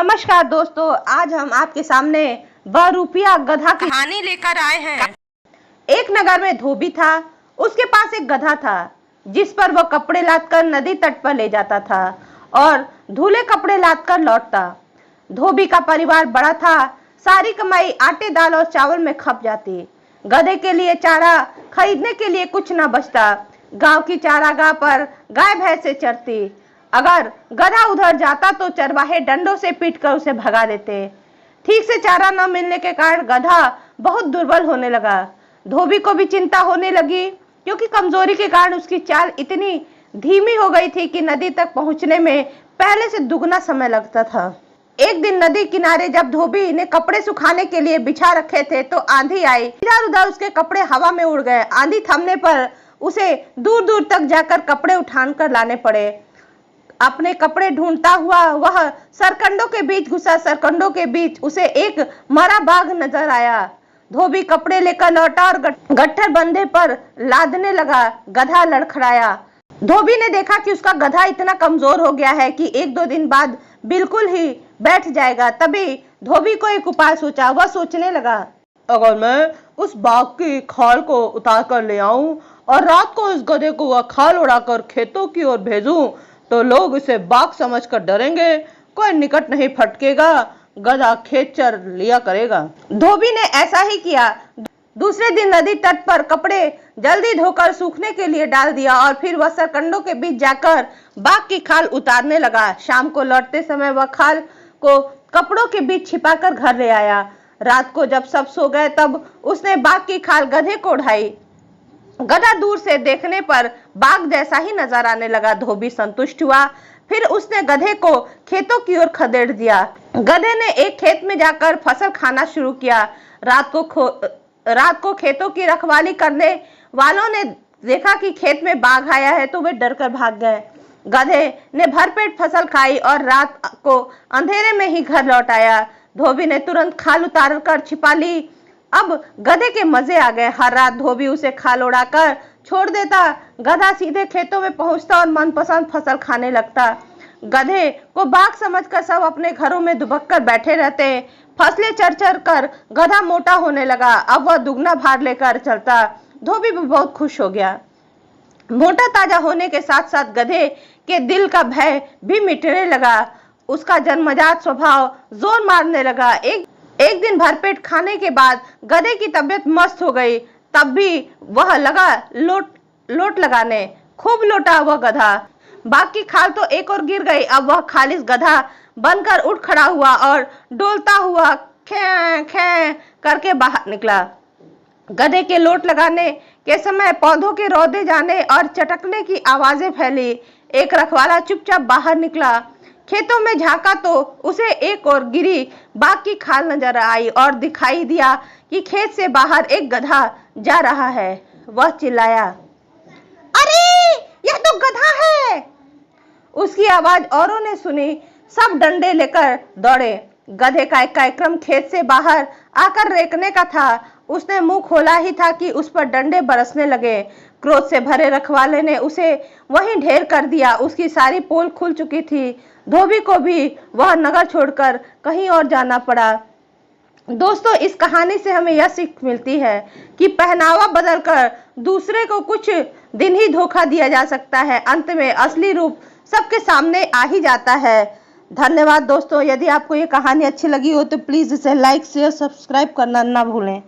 नमस्कार दोस्तों, आज हम आपके सामने बहुरूपिया गधा की कहानी लेकर आए हैं। एक नगर में धोबी था। उसके पास एक गधा था जिस पर वह कपड़े लादकर नदी तट पर ले जाता था और धुले कपड़े लादकर लौटता। धोबी का परिवार बड़ा था। सारी कमाई आटे, दाल और चावल में खप जाती। गधे के लिए चारा खरीदने के लिए कुछ न बचता। गांव की चारागाह पर गाय भैंसे चरती। अगर गधा उधर जाता तो चरवाहे डंडों से पीटकर उसे भगा देते। ठीक से चारा न मिलने के कारण गधा बहुत दुर्बल होने लगा। धोबी को भी चिंता होने लगी क्योंकि कमजोरी के कारण उसकी चाल इतनी धीमी हो गई थी कि नदी तक पहुंचने में पहले से दुगना समय लगता था। एक दिन नदी किनारे जब धोबी ने कपड़े सुखाने के लिए बिछा रखे थे तो आंधी आई। इधर उधर उसके कपड़े हवा में उड़ गए। आंधी थमने पर उसे दूर दूर तक जाकर कपड़े उठाकर लाने पड़े। अपने कपड़े ढूंढता हुआ वह सरकंडों के बीच घुसा। सरकंडों के बीच उसे एक मरा बाघ नजर आया। धोबी कपड़े लेकर लौटा और गट्ठर बंधे पर लादने लगा। गधा लड़खड़ाया। धोबी ने देखा कि उसका गधा इतना कमजोर हो गया है कि एक दो दिन बाद बिल्कुल ही बैठ जाएगा। तभी धोबी को एक उपाय सोचा। वह सोचने लगा, अगर मैं उस बाघ की खाल को उतार कर ले आऊं और रात को इस गधे को वह खाल उड़ाकर खेतों की ओर भेजूं तो लोग इसे बाघ समझकर डरेंगे, कोई निकट नहीं फटकेगा, गधा खेत चर लिया करेगा। धोबी ने ऐसा ही किया। दूसरे दिन नदी तट पर कपड़े जल्दी धोकर सूखने के लिए डाल दिया और फिर वह सरकंडों के बीच जाकर बाघ की खाल उतारने लगा। शाम को लौटते समय वह खाल को कपड़ों के बीच छिपाकर घर ले आया। रात को जब सब सो गए तब उसने बाघ की खाल गधे को उठाई। गधा दूर से देखने पर बाघ जैसा ही नजर आने लगा। धोबी संतुष्ट हुआ। फिर उसने गधे को खेतों की ओर खदेड़ दिया। गधे ने एक खेत में जाकर फसल खाना शुरू किया। रात को खेतों की रखवाली करने वालों ने देखा कि खेत में बाघ आया है तो वे डरकर भाग गए। गधे ने भरपेट फसल खाई और रात को अंधेरे में ही घर लौट आया। धोबी ने तुरंत खाल उतार कर छिपा ली। अब गधे के मजे आ गए। हर रात धोबी उसे खाल उड़ाकर छोड़ देता। गधा सीधे खेतों में पहुंचता और मनपसंद फसल खाने लगता। गधे को बाघ समझकर सब अपने घरों में दुबक कर बैठे रहते। फसलें चर चर कर गधा मोटा होने लगा। अब वह दुगना भार लेकर चलता। धोबी भी बहुत खुश हो गया। मोटा ताजा होने के साथ साथ गधे के दिल का भय भी मिटने लगा। उसका जन्मजात स्वभाव जोर मारने लगा। एक दिन भरपेट खाने के बाद गधे की तबीयत मस्त हो गई। तब भी वह लगा लोट लगाने। खूब लोटा वह गधा। बाघ की खाल तो एक और गिर गई। अब वह खालिस गधा बनकर उठ खड़ा हुआ और डोलता हुआ खे खे करके बाहर निकला। गधे के लोट लगाने के समय पौधों के रौदे जाने और चटकने की आवाजें फैली। एक रखवाला चुपचाप बाहर निकला। खेतों में झांका तो उसे एक और गिरी बाघ की खाल नजर आई और दिखाई दिया कि खेत से बाहर एक गधा जा रहा है। वह चिल्लाया, अरे यह तो गधा है। उसकी आवाज औरों ने सुनी। सब डंडे लेकर दौड़े। गधे का एक कार्यक्रम खेत से बाहर आकर रेंकने का था। उसने मुंह खोला ही था कि उस पर डंडे बरसने लगे। क्रोध से भरे रखवाले ने उसे वहीं ढेर कर दिया। उसकी सारी पोल खुल चुकी थी। धोबी को भी वह नगर छोड़कर कहीं और जाना पड़ा। दोस्तों, इस कहानी से हमें यह सीख मिलती है कि पहनावा बदलकर दूसरे को कुछ दिन ही धोखा दिया जा सकता है। अंत में असली रूप सबके सामने आ ही जाता है। धन्यवाद दोस्तों। यदि आपको ये कहानी अच्छी लगी हो तो प्लीज इसे लाइक, शेयर, सब्सक्राइब करना ना भूलें।